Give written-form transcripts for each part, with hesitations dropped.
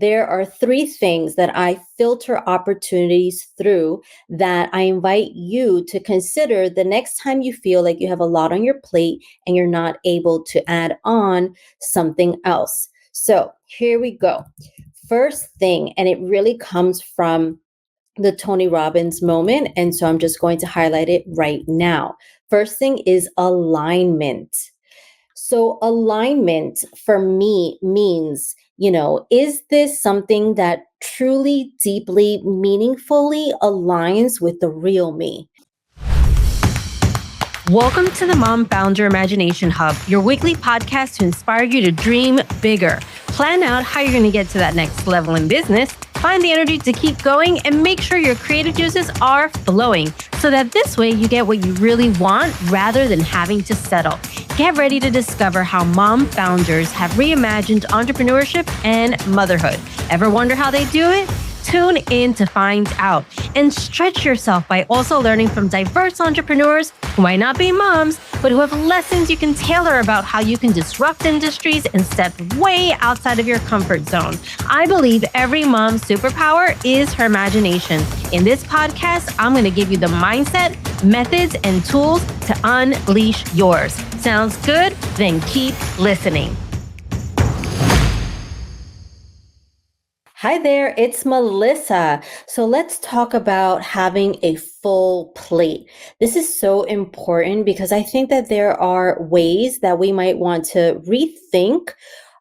there are three things that I filter opportunities through that I invite you to consider the next time you feel like you have a lot on your plate and you're not able to add on something else. So here we go. First thing, and it really comes from the Tony Robbins moment. And so I'm just going to highlight it right now. First thing is alignment. So alignment for me means, is this something that truly, deeply, meaningfully aligns with the real me? Welcome to the Mom Founder Imagination Hub, your weekly podcast to inspire you to dream bigger. Plan out how you're going to get to that next level in business, find the energy to keep going, and make sure your creative juices are flowing so that this way you get what you really want rather than having to settle. Get ready to discover how mom founders have reimagined entrepreneurship and motherhood. Ever wonder how they do it? Tune in to find out and stretch yourself by also learning from diverse entrepreneurs who might not be moms, but who have lessons you can tailor about how you can disrupt industries and step way outside of your comfort zone. I believe every mom's superpower is her imagination. In this podcast, I'm going to give you the mindset, methods, and tools to unleash yours. Sounds good? Then keep listening. Hi there, it's Melissa. So let's talk about having a full plate. This is so important because I think that there are ways that we might want to rethink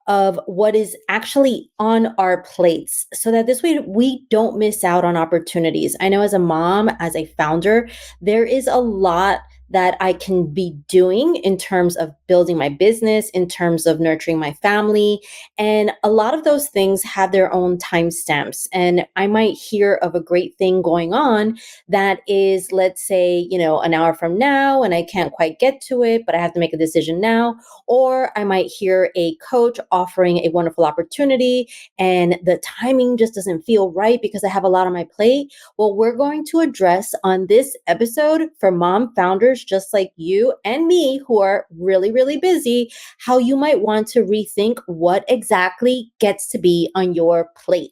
of what is actually on our plates so that this way we don't miss out on opportunities. I know as a mom, as a founder, there is a lot that I can be doing in terms of building my business, in terms of nurturing my family. And a lot of those things have their own timestamps. And I might hear of a great thing going on that is, let's say, an hour from now, and I can't quite get to it, but I have to make a decision now. Or I might hear a coach offering a wonderful opportunity and the timing just doesn't feel right because I have a lot on my plate. Well, we're going to address on this episode for mom founders just like you and me who are really, really busy, how you might want to rethink what exactly gets to be on your plate.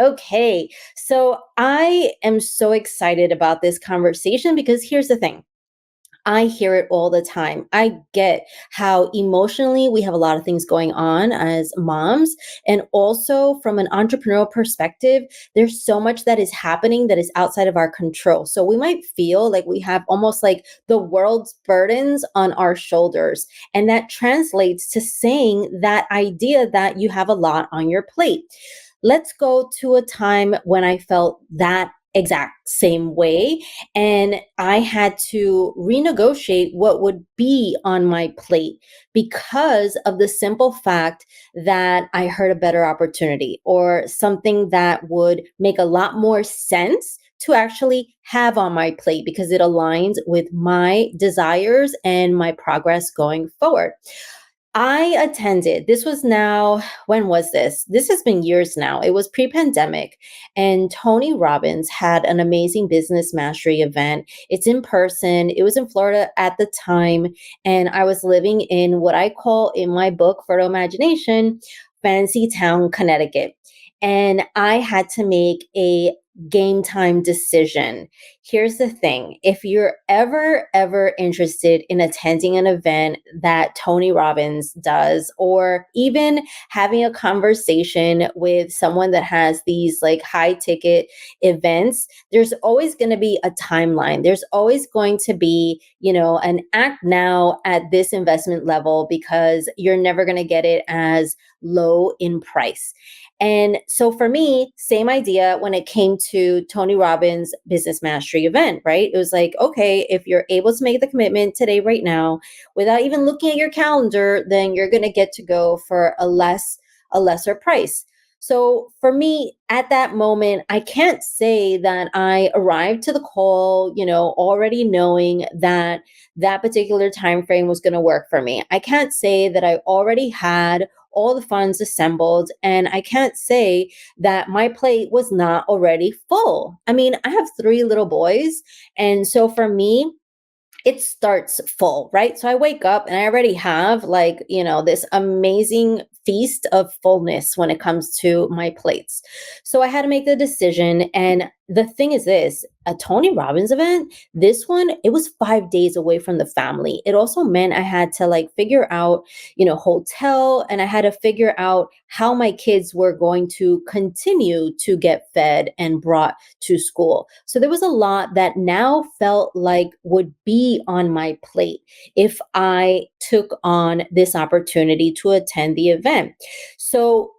Okay, so I am so excited about this conversation because here's the thing. I hear it all the time. I get how emotionally we have a lot of things going on as moms. And also from an entrepreneurial perspective, there's so much that is happening that is outside of our control. So we might feel like we have almost like the world's burdens on our shoulders. And that translates to saying that idea that you have a lot on your plate. Let's go to a time when I felt that exact same way. And I had to renegotiate what would be on my plate because of the simple fact that I heard a better opportunity or something that would make a lot more sense to actually have on my plate because it aligns with my desires and my progress going forward. I attended, this was now, when was this? This has been years now. It was pre-pandemic, and Tony Robbins had an amazing business mastery event. It's in person. It was in Florida at the time, and I was living in what I call in my book, Fertile Imagination, Fancy Town, Connecticut. And I had to make a game time decision. Here's the thing. If you're ever interested in attending an event that Tony Robbins does, or even having a conversation with someone that has these like high ticket events, there's always going to be a timeline. There's always going to be, an act now at this investment level because you're never going to get it as low in price. And so for me, same idea when it came to Tony Robbins' business mastery event, right? It was like, okay, if you're able to make the commitment today, right now, without even looking at your calendar, then you're going to get to go for a lesser price. So for me, at that moment, I can't say that I arrived to the call, already knowing that that particular time frame was going to work for me. I can't say that I already had all the funds assembled, and I can't say that my plate was not already full. I mean, I have 3 little boys, and so for me, it starts full, right? So I wake up and I already have this amazing feast of fullness when it comes to my plates. So I had to make the decision. And the thing is this, a Tony Robbins event, this one, it was 5 days away from the family. It also meant I had to like figure out, hotel, and I had to figure out how my kids were going to continue to get fed and brought to school. So there was a lot that now felt like would be on my plate if I took on this opportunity to attend the event. So,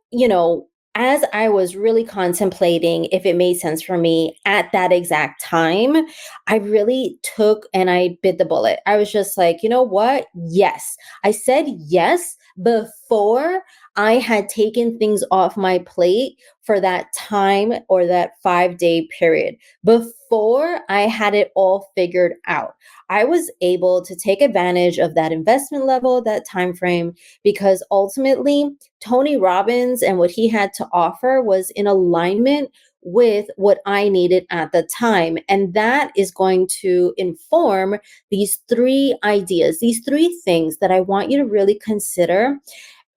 as I was really contemplating if it made sense for me at that exact time, I really took and I bit the bullet. I was just like, you know what? Yes. I said yes before I had taken things off my plate for that time or that 5 day period. Before I had it all figured out, I was able to take advantage of that investment level, that time frame, because ultimately Tony Robbins and what he had to offer was in alignment with what I needed at the time. And that is going to inform these three ideas, these three things that I want you to really consider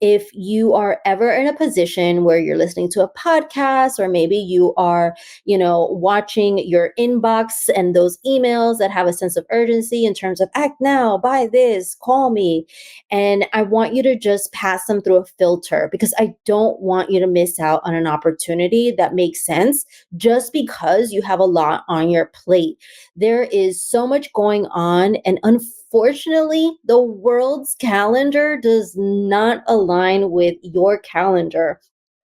if you are ever in a position where you're listening to a podcast, or maybe you are, watching your inbox and those emails that have a sense of urgency in terms of act now, buy this, call me. And I want you to just pass them through a filter, because I don't want you to miss out on an opportunity that makes sense just because you have a lot on your plate. There is so much going on, and unfortunately, the world's calendar does not align with your calendar.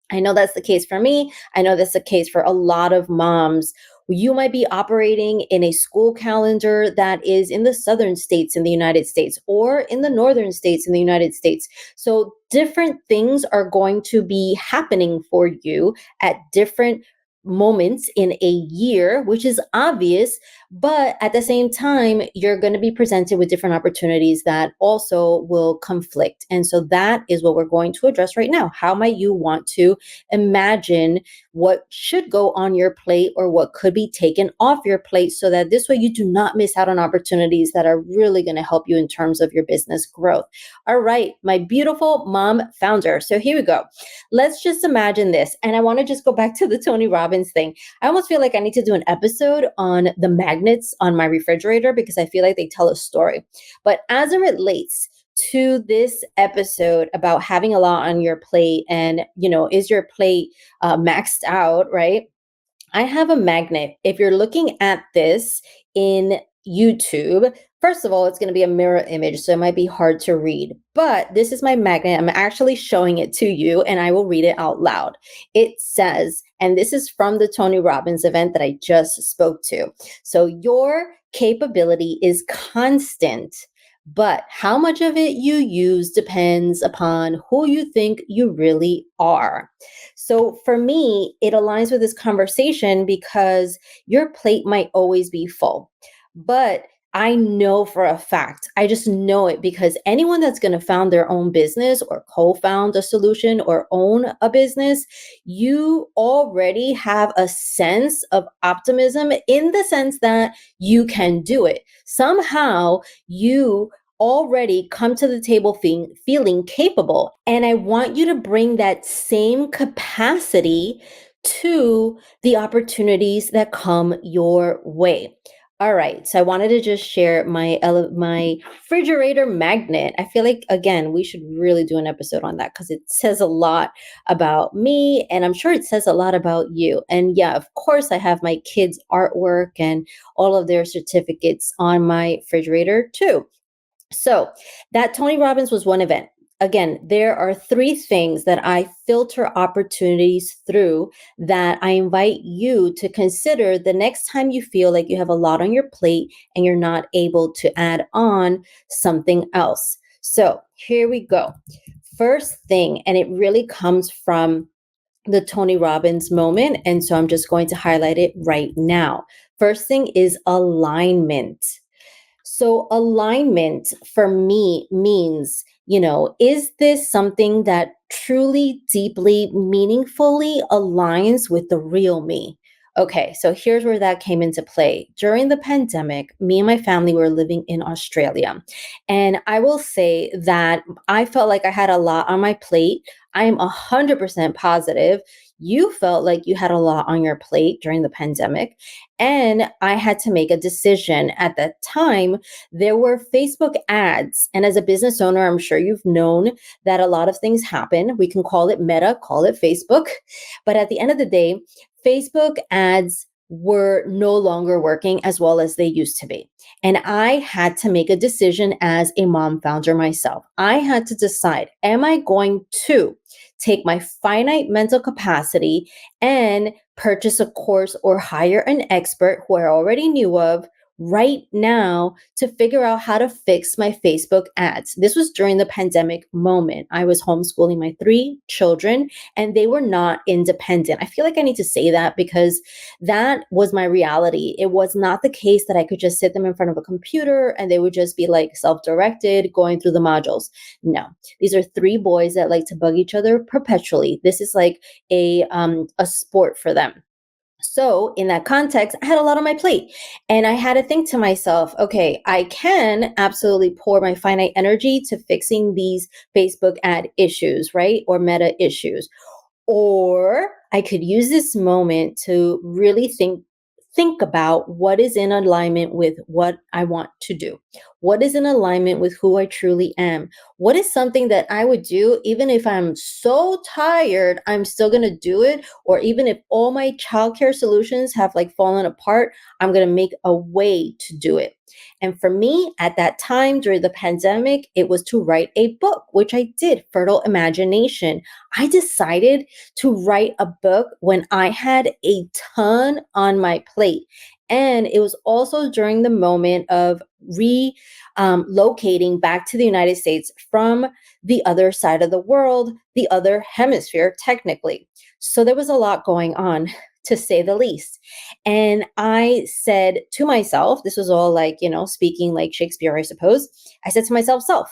I know that's the case for me. I know that's the case for a lot of moms. You might be operating in a school calendar that is in the southern states in the United States or in the northern states in the United States. So different things are going to be happening for you at different moments in a year, which is obvious, but at the same time, you're going to be presented with different opportunities that also will conflict. And so that is what we're going to address right now. How might you want to imagine what should go on your plate or what could be taken off your plate, so that this way you do not miss out on opportunities that are really going to help you in terms of your business growth? All right, my beautiful mom founder. So here we go. Let's just imagine this. And I want to just go back to the Tony Robbins thing. I almost feel like I need to do an episode on the magnets on my refrigerator, because I feel like they tell a story. But as it relates to this episode about having a lot on your plate and, is your plate maxed out, right? I have a magnet. If you're looking at this in YouTube, first of all, it's going to be a mirror image, so it might be hard to read. But this is my magnet. I'm actually showing it to you, and I will read it out loud. It says, and this is from the Tony Robbins event that I just spoke to. So your capability is constant, but how much of it you use depends upon who you think you really are. So for me, it aligns with this conversation because your plate might always be full, but I know for a fact, I just know it, because anyone that's going to found their own business or co-found a solution or own a business, you already have a sense of optimism, in the sense that you can do it. Somehow you already come to the table feeling capable. And I want you to bring that same capacity to the opportunities that come your way. All right, so I wanted to just share my refrigerator magnet. I feel like, again, we should really do an episode on that, because it says a lot about me, and I'm sure it says a lot about you. And yeah, of course, I have my kids' artwork and all of their certificates on my refrigerator too. So that Tony Robbins was one event. Again, there are three things that I filter opportunities through that I invite you to consider the next time you feel like you have a lot on your plate and you're not able to add on something else. So here we go. First thing, and it really comes from the Tony Robbins moment. And so I'm just going to highlight it right now. First thing is alignment. So alignment for me means, is this something that truly, deeply, meaningfully aligns with the real me? Okay, so here's where that came into play. During the pandemic, me and my family were living in Australia. And I will say that I felt like I had a lot on my plate. I'm 100% positive you felt like you had a lot on your plate during the pandemic. And I had to make a decision. At that time, there were Facebook ads. And as a business owner, I'm sure you've known that a lot of things happen. We can call it Meta, call it Facebook. But at the end of the day, Facebook ads were no longer working as well as they used to be. And I had to make a decision as a mom founder myself. I had to decide, am I going to take my finite mental capacity and purchase a course or hire an expert who I already knew of right now to figure out how to fix my Facebook ads? This was during the pandemic moment. I was homeschooling my 3 children and they were not independent. I feel like I need to say that because that was my reality. It was not the case that I could just sit them in front of a computer and they would just be like self-directed going through the modules. No, these are 3 boys that like to bug each other perpetually. This is like a sport for them. So, in that context, I had a lot on my plate. And I had to think to myself, okay, I can absolutely pour my finite energy to fixing these Facebook ad issues, right? Or meta issues. Or I could use this moment to really think about what is in alignment with what I want to do. What is in alignment with who I truly am? What is something that I would do even if I'm so tired, I'm still going to do it, or even if all my childcare solutions have like fallen apart, I'm going to make a way to do it. And for me at that time during the pandemic, it was to write a book, which I did, Fertile Imagination. I decided to write a book when I had a ton on my plate. And it was also during the moment of relocating back to the United States from the other side of the world, the other hemisphere, technically. So there was a lot going on, to say the least. And I said to myself, this was all like, speaking like Shakespeare, I suppose. I said to myself, self,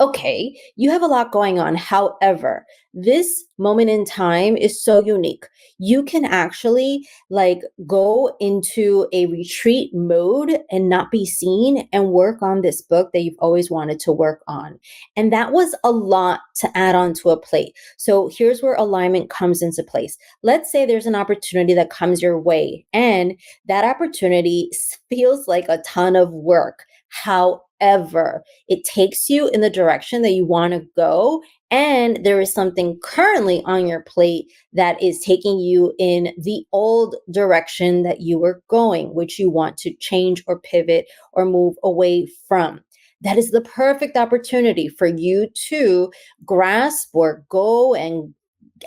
okay, you have a lot going on. However, this moment in time is so unique. You can actually like go into a retreat mode and not be seen and work on this book that you've always wanted to work on. And that was a lot to add onto a plate. So here's where alignment comes into place. Let's say there's an opportunity that comes your way and that opportunity feels like a ton of work. However, it takes you in the direction that you want to go. And there is something currently on your plate that is taking you in the old direction that you were going, which you want to change or pivot or move away from. That is the perfect opportunity for you to grasp or go and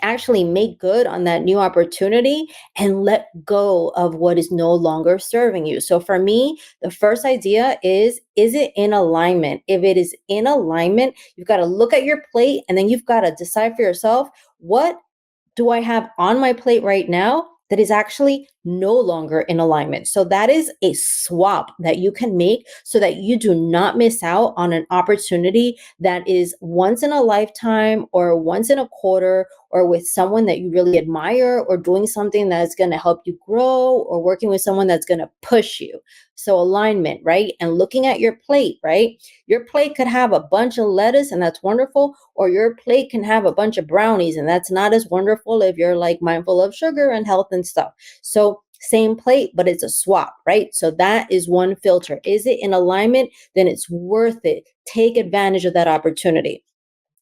actually make good on that new opportunity and let go of what is no longer serving you. So for me, the first idea is it in alignment? If it is in alignment, you've got to look at your plate and then you've got to decide for yourself, what do I have on my plate right now that is actually no longer in alignment? So that is a swap that you can make so that you do not miss out on an opportunity that is once in a lifetime or once in a quarter, or with someone that you really admire, or doing something that's going to help you grow, or working with someone that's going to push you. So alignment, right? And looking at your plate, right? Your plate could have a bunch of lettuce and that's wonderful, or your plate can have a bunch of brownies and that's not as wonderful if you're like mindful of sugar and health and stuff. So same plate, but it's a swap, right? So that is one filter. Is it in alignment? Then it's worth it. Take advantage of that opportunity.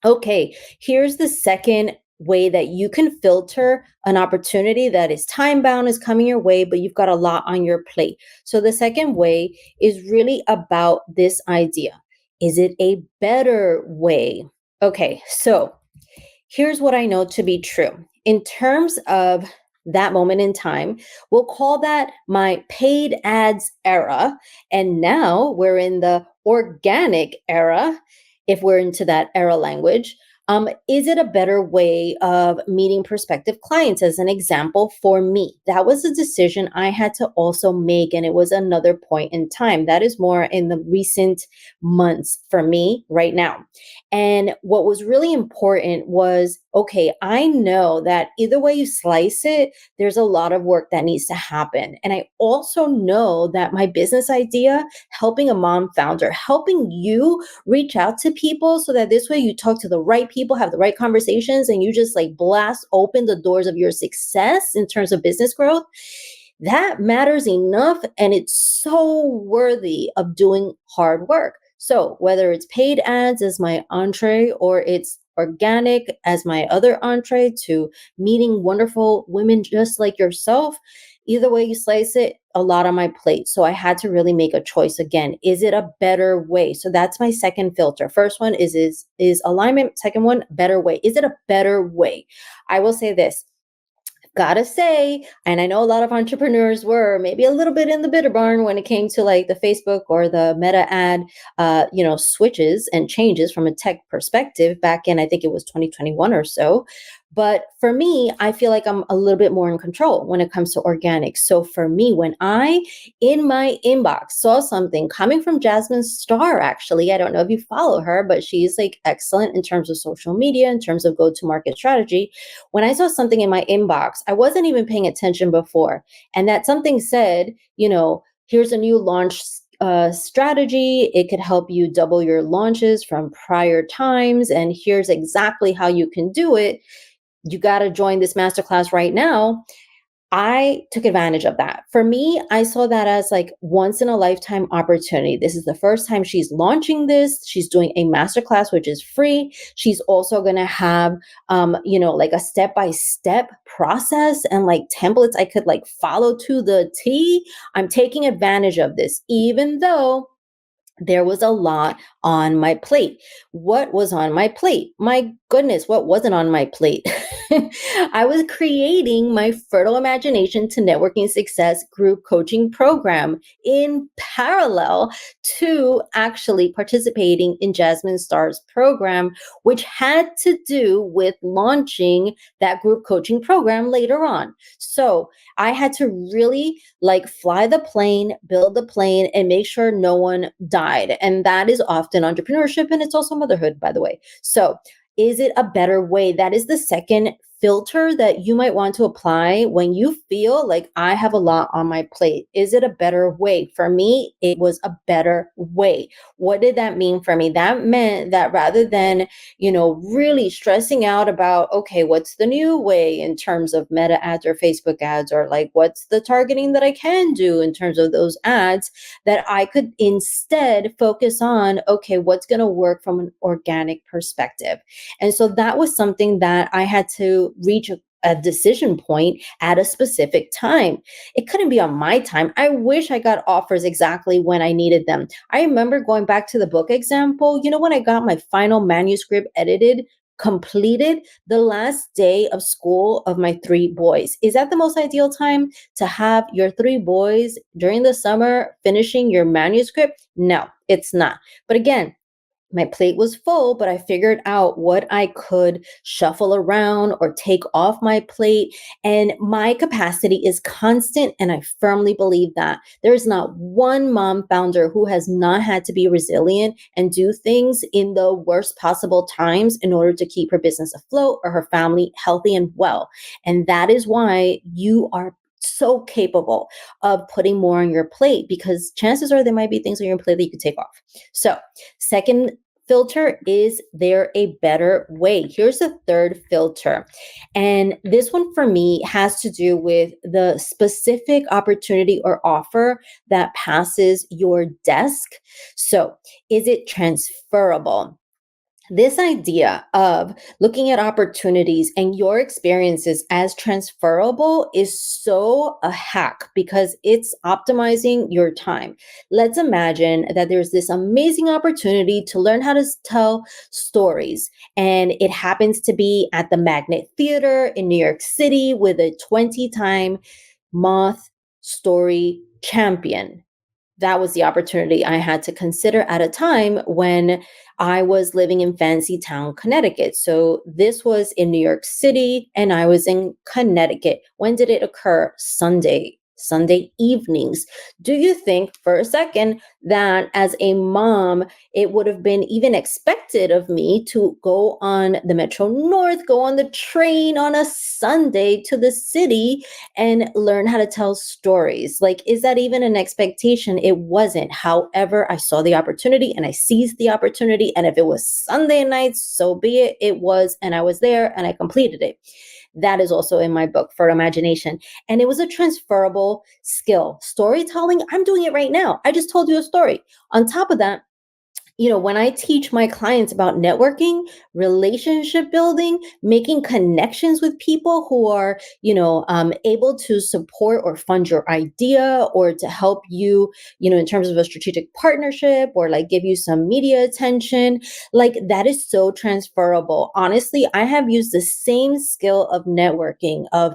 Okay, here's the second way that you can filter an opportunity that is time bound, is coming your way, but you've got a lot on your plate. So the second way is really about this idea. Is it a better way? Okay, so here's what I know to be true. In terms of that moment in time, we'll call that my paid ads era. And now we're in the organic era, if we're into that era language. Is it a better way of meeting prospective clients? As an example, for me, that was a decision I had to also make, and it was another point in time. That is more in the recent months for me right now. And what was really important was okay, I know that either way you slice it, there's a lot of work that needs to happen. And I also know that my business idea, helping a mom founder, helping you reach out to people so that this way you talk to the right people, have the right conversations, and you just like blast open the doors of your success in terms of business growth, that matters enough, and it's so worthy of doing hard work. So whether it's paid ads as my entree or it's organic as my other entree to meeting wonderful women just like yourself, either way you slice it, a lot on my plate. So I had to really make a choice again. Is it a better way? So that's my second filter. First one is alignment. Second one, better way. Is it a better way? I will say this, gotta say, and I know a lot of entrepreneurs were maybe a little bit in the bitter barn when it came to like the Facebook or the Meta ad, switches and changes from a tech perspective back in, I think it was 2021 or so. But for me, I feel like I'm a little bit more in control when it comes to organic. So for me, when I in my inbox saw something coming from Jasmine Star, actually, I don't know if you follow her, but she's like excellent in terms of social media, in terms of go to market strategy. When I saw something in my inbox, I wasn't even paying attention before. And that something said, here's a new launch strategy. It could help you double your launches from prior times. And here's exactly how you can do it. You got to join this masterclass right now. I took advantage of that. For me, I saw that as like once in a lifetime opportunity. This is the first time she's launching this. She's doing a masterclass, which is free. She's also going to have, like a step-by-step process and like templates I could like follow to the T. I'm taking advantage of this, even though there was a lot on my plate. What was on my plate? My goodness, what wasn't on my plate? I was creating my Fertile Imagination to Networking Success group coaching program in parallel to actually participating in Jasmine Star's program, which had to do with launching that group coaching program later on. So I had to really like fly the plane, build the plane, and make sure no one died. And that is often entrepreneurship, and it's also motherhood, by the way. So is it a better way? That is the second filter that you might want to apply when you feel like I have a lot on my plate. Is it a better way? For me, it was a better way. What did that mean for me? That meant that rather than, really stressing out about, okay, what's the new way in terms of Meta ads or Facebook ads, or like what's the targeting that I can do in terms of those ads, that I could instead focus on, okay, what's going to work from an organic perspective. And so that was something that I had to reach a decision point at a specific time. It couldn't be on my time. I wish I got offers exactly when I needed them. I remember going back to the book example, when I got my final manuscript edited, completed the last day of school of my three boys. Is that the most ideal time to have your three boys during the summer finishing your manuscript? No, it's not. But again, my plate was full, but I figured out what I could shuffle around or take off my plate. And my capacity is constant. And I firmly believe that there's not one mom founder who has not had to be resilient and do things in the worst possible times in order to keep her business afloat or her family healthy and well. And that is why you are so capable of putting more on your plate, because chances are there might be things on your plate that you could take off. So, second filter, is there a better way? Here's the third filter. And this one for me has to do with the specific opportunity or offer that passes your desk. So, is it transferable? This idea of looking at opportunities and your experiences as transferable is so a hack because it's optimizing your time. Let's imagine that there's this amazing opportunity to learn how to tell stories, and it happens to be at the Magnet Theater in New York City with a 20-time Moth Story champion. That was the opportunity I had to consider at a time when I was living in Fancy Town, Connecticut. So this was in New York City and I was in Connecticut. When did it occur? Sunday. Sunday evenings. Do you think for a second that as a mom, it would have been even expected of me to go on the Metro North, go on the train on a Sunday to the city and learn how to tell stories? Like, is that even an expectation? It wasn't. However, I saw the opportunity and I seized the opportunity. And if it was Sunday nights, so be it. It was, and I was there and I completed it. That is also in my book for imagination. And it was a transferable skill. Storytelling, I'm doing it right now. I just told you a story. On top of that, when I teach my clients about networking, relationship building, making connections with people who are, able to support or fund your idea or to help you, in terms of a strategic partnership or like give you some media attention, like that is so transferable. Honestly, I have used the same skill of networking, of,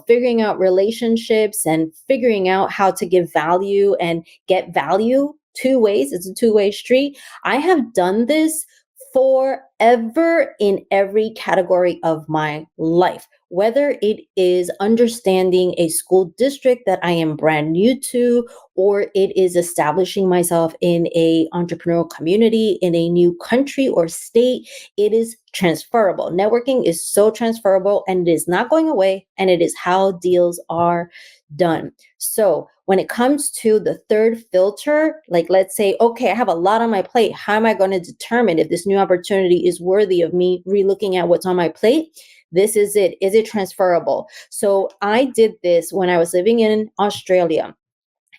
figuring out relationships and figuring out how to give value and get value two ways. It's a two-way street. I have done this forever in every category of my life, whether it is understanding a school district that I am brand new to, or it is establishing myself in a entrepreneurial community in a new country or state. It is transferable. Networking is so transferable and it is not going away, and it is how deals are done. So when it comes to the third filter, like let's say, okay, I have a lot on my plate. How am I going to determine if this new opportunity is worthy of me relooking at what's on my plate? This is it. Is it transferable? So I did this when I was living in Australia.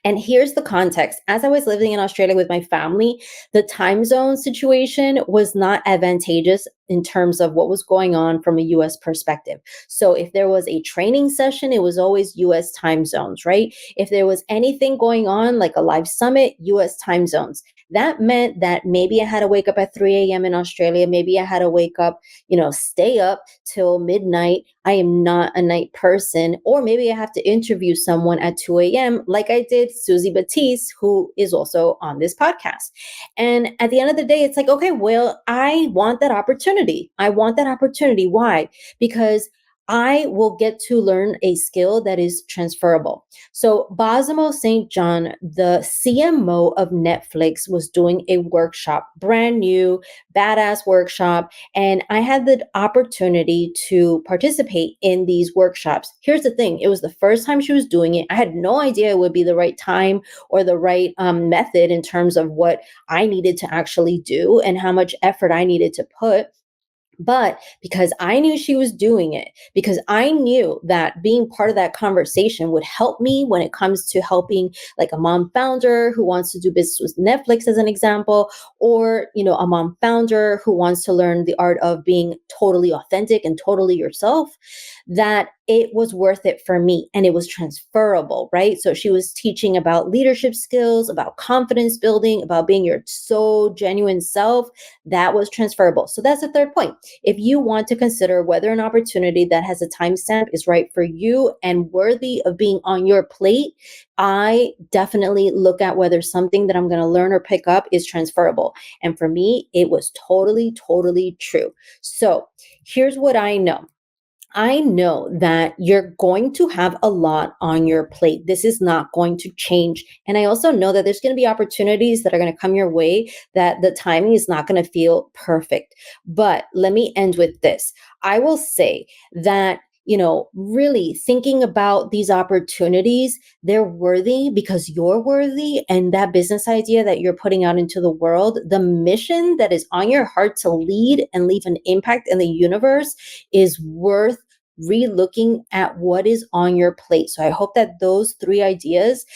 And here's the context. As I was living in Australia with my family, the time zone situation was not advantageous in terms of what was going on from a US perspective. So if there was a training session, it was always US time zones, right? If there was anything going on, like a live summit, US time zones. That meant that maybe I had to wake up at 3 a.m. in Australia. Maybe I had to wake up, stay up till midnight. I am not a night person. Or maybe I have to interview someone at 2 a.m. like I did Susie Batiste, who is also on this podcast. And at the end of the day, it's like, okay, well, I want that opportunity. I want that opportunity. Why? Because I will get to learn a skill that is transferable. So Bosimo St. John, the CMO of Netflix, was doing a workshop, brand new, badass workshop. And I had the opportunity to participate in these workshops. Here's the thing. It was the first time she was doing it. I had no idea it would be the right time or the right method in terms of what I needed to actually do and how much effort I needed to put. But because I knew she was doing it, because I knew that being part of that conversation would help me when it comes to helping like a mom founder who wants to do business with Netflix as an example, or, a mom founder who wants to learn the art of being totally authentic and totally yourself, that it was worth it for me and it was transferable, right? So she was teaching about leadership skills, about confidence building, about being your so genuine self. That was transferable. So that's the third point. If you want to consider whether an opportunity that has a timestamp is right for you and worthy of being on your plate, I definitely look at whether something that I'm going to learn or pick up is transferable. And for me, it was totally, totally true. So here's what I know. I know that you're going to have a lot on your plate. This is not going to change. And I also know that there's going to be opportunities that are going to come your way that the timing is not going to feel perfect. But let me end with this. I will say that, really thinking about these opportunities, they're worthy because you're worthy. And that business idea that you're putting out into the world, the mission that is on your heart to lead and leave an impact in the universe is worth re-looking at what is on your plate. So I hope that those three ideas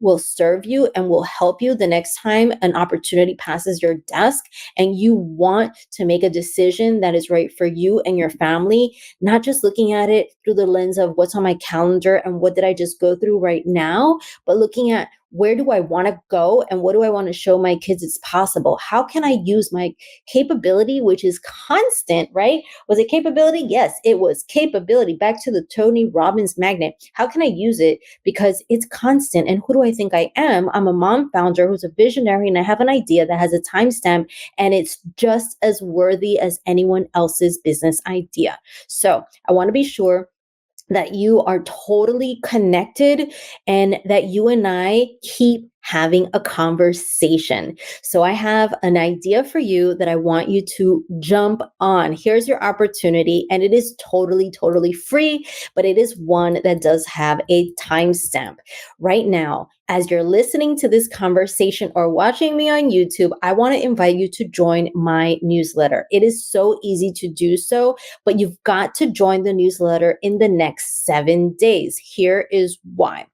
will serve you and will help you the next time an opportunity passes your desk and you want to make a decision that is right for you and your family, not just looking at it through the lens of what's on my calendar and what did I just go through right now, but looking at where do I want to go and what do I want to show my kids it's possible? How can I use my capability, which is constant, right? Was it capability? Yes, it was capability. Back to the Tony Robbins magnet. How can I use it? Because it's constant. And who do I think I am? I'm a mom founder who's a visionary and I have an idea that has a timestamp and it's just as worthy as anyone else's business idea. So I want to be sure that you are totally connected and that you and I keep having a conversation. So I have an idea for you that I want you to jump on. Here's your opportunity, and it is totally, totally free, but it is one that does have a timestamp. Right now, as you're listening to this conversation or watching me on YouTube, I want to invite you to join my newsletter. It is so easy to do so, but you've got to join the newsletter in the next 7 days. Here is why.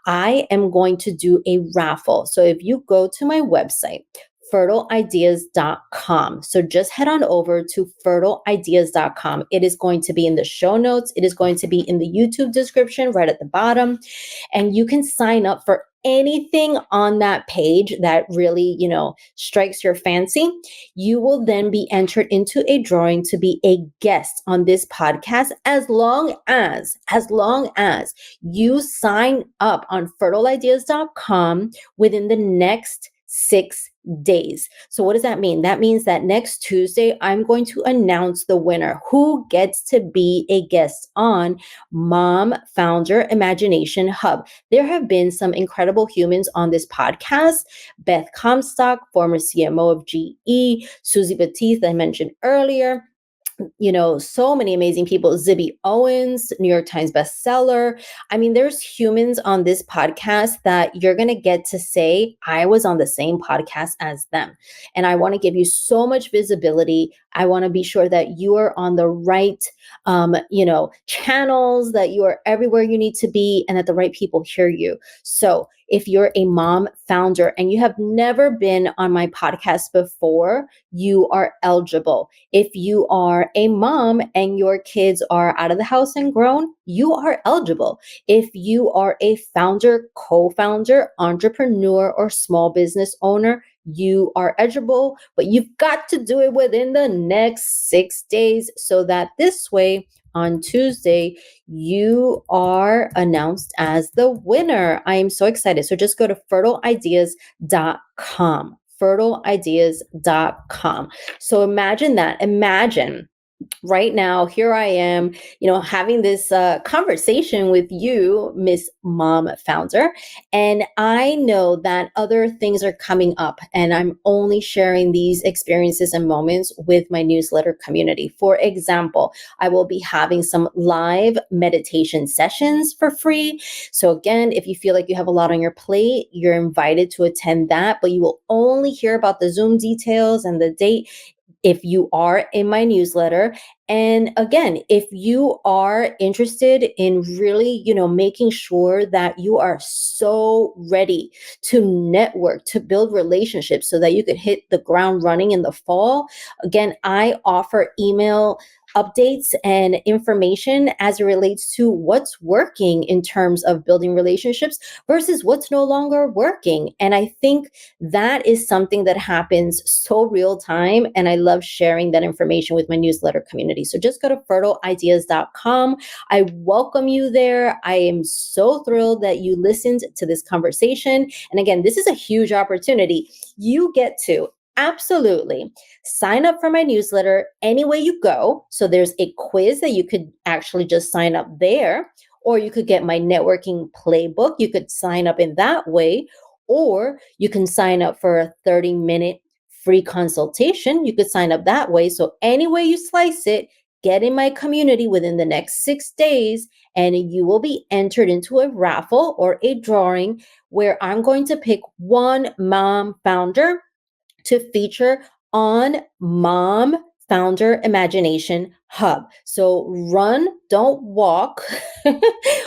I am going to do a raffle. So if you go to my website, fertileideas.com. So just head on over to fertileideas.com. It is going to be in the show notes. It is going to be in the YouTube description right at the bottom. And you can sign up for anything on that page that really, strikes your fancy. You will then be entered into a drawing to be a guest on this podcast as long as you sign up on fertileideas.com within the next 6 days. So what does that mean? That means that next Tuesday, I'm going to announce the winner who gets to be a guest on Mom Founder Imagination Hub. There have been some incredible humans on this podcast. Beth Comstock, former CMO of GE, Susie Batiste, I mentioned earlier. So many amazing people. Zibby Owens, New York Times bestseller. I mean, there's humans on this podcast that you're going to get to say, I was on the same podcast as them. And I want to give you so much visibility. I want to be sure that you are on the right, channels, that you are everywhere you need to be, and that the right people hear you. So if you're a mom founder and you have never been on my podcast before, you are eligible. If you are a mom and your kids are out of the house and grown, you are eligible. If you are a founder, co-founder, entrepreneur, or small business owner, you are eligible, but you've got to do it within the next 6 days so that this way on Tuesday, you are announced as the winner. I am so excited. So just go to fertileideas.com, fertileideas.com. So imagine that. Imagine right now, here I am, having this conversation with you, Miss Mom Founder. And I know that other things are coming up, and I'm only sharing these experiences and moments with my newsletter community. For example, I will be having some live meditation sessions for free. So again, if you feel like you have a lot on your plate, you're invited to attend that, but you will only hear about the Zoom details and the date if you are in my newsletter. And again, if you are interested in really, making sure that you are so ready to network, to build relationships so that you could hit the ground running in the fall, again, I offer email updates and information as it relates to what's working in terms of building relationships versus what's no longer working. And I think that is something that happens so real time. And I love sharing that information with my newsletter community. So just go to fertileideas.com. I welcome you there. I am so thrilled that you listened to this conversation. And again, this is a huge opportunity. You get to absolutely sign up for my newsletter any way you go. So there's a quiz that you could actually just sign up there, or you could get my networking playbook. You could sign up in that way, or you can sign up for a 30-minute free consultation. You could sign up that way. So any way you slice it, get in my community within the next 6 days, and you will be entered into a raffle or a drawing where I'm going to pick one mom founder to feature on Mom Founder Imagination Hub. So run, don't walk,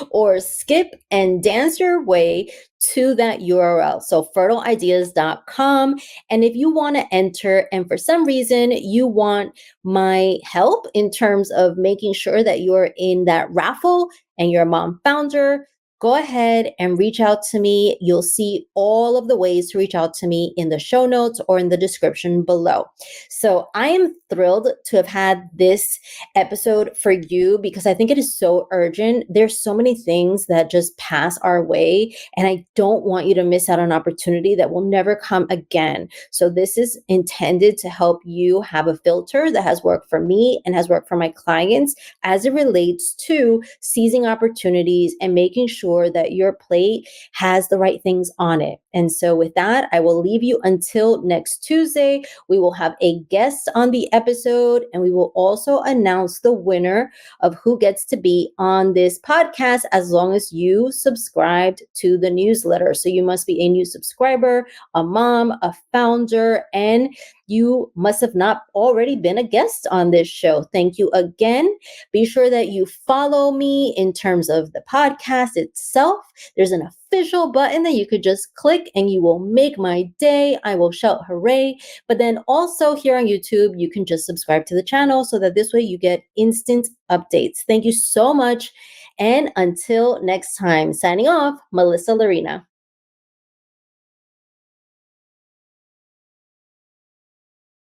or skip and dance your way to that URL. So fertileideas.com. And if you want to enter and for some reason you want my help in terms of making sure that you're in that raffle and you're a mom founder, go ahead and reach out to me. You'll see all of the ways to reach out to me in the show notes or in the description below. So I am thrilled to have had this episode for you because I think it is so urgent. There's so many things that just pass our way, and I don't want you to miss out on an opportunity that will never come again. So this is intended to help you have a filter that has worked for me and has worked for my clients as it relates to seizing opportunities and making sure that your plate has the right things on it. And so with that, I will leave you until next Tuesday. We will have a guest on the episode, and we will also announce the winner of who gets to be on this podcast as long as you subscribed to the newsletter. So you must be a new subscriber, a mom, a founder, and you must have not already been a guest on this show. Thank you again. Be sure that you follow me in terms of the podcast itself. There's an official button that you could just click and you will make my day. I will shout hooray. But then also here on YouTube, you can just subscribe to the channel so that this way you get instant updates. Thank you so much. And until next time, signing off, Melissa Larina.